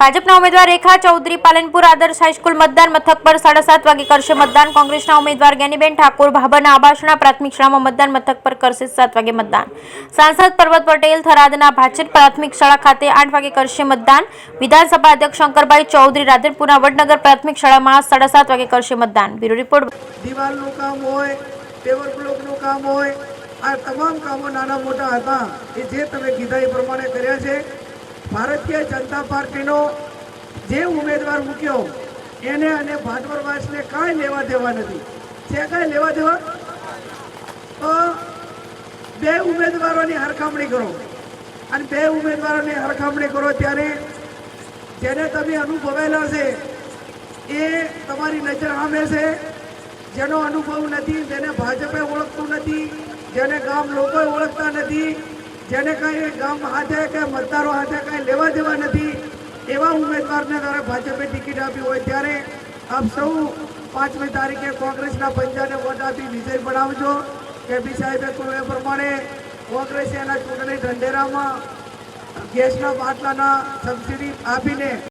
ભાજપના ઉમેદવાર રેખા ચૌધરી પાલનપુર આદર્શ હાઈસ્કૂલ મતદાન મથક પર 7:30 વાગે કરશે મતદાન। કોંગ્રેસના ઉમેદવાર જ્ઞાનીબેન ઠાકોર ભાભરના આબાસણા પ્રાથમિક શાળામાં મતદાન મથક પર કરશે 7 વાગે મતદાન। સાંસદ પર્વત પટેલ થરાદના ભાજપ પ્રાથમિક શાળા ખાતે 8 વાગે કરશે મતદાન। વિધાનસભા અધ્યક્ષ શંકરભાઈ ચૌધરી રાધનપુરના વડનગર પ્રાથમિક શાળામાં 7:30 વાગે કરશે મતદાન। Bureau report. દિવાલનું કામ હોય, પેવર બ્લોકનું કામ હોય, આ તમામ કામો નાના મોટા હતા એ જે તમે કીધા એ પ્રમાણે કર્યા છે। ભારતીય જનતા પાર્ટીનો જે ઉમેદવાર મૂક્યો એને અને ભાટવરવાસને કાંઈ લેવા દેવા નથી છે। કાંઈ લેવા દેવા તો બે ઉમેદવારોની હરખામણી કરો અને બે ઉમેદવારોની હરખામણી કરો ત્યારે જેને તમે અનુભવેલા છે એ તમારી નજર સામે છે। જેનો અનુભવ નથી, જેને ભાજપે ઓળખતું નથી, જેને ગામ લોકો ઓળખતા નથી, જેને કાંઈ ગામ હાથે કે મતદારો હાથે કાંઈ લેવા દેવા નથી એવા ઉમેદવારને જ્યારે ભાજપે ટિકિટ આપી હોય ત્યારે આપ સૌ 5મી તારીખે કોંગ્રેસના પંજાને વોટ આપી વિજય બનાવજો। કેપી સાહેબે કહ્યું એ પ્રમાણે કોંગ્રેસે એના ચૂંટણી ઢંઢેરામાં ગેસના બાટલાના સબસિડી આપીને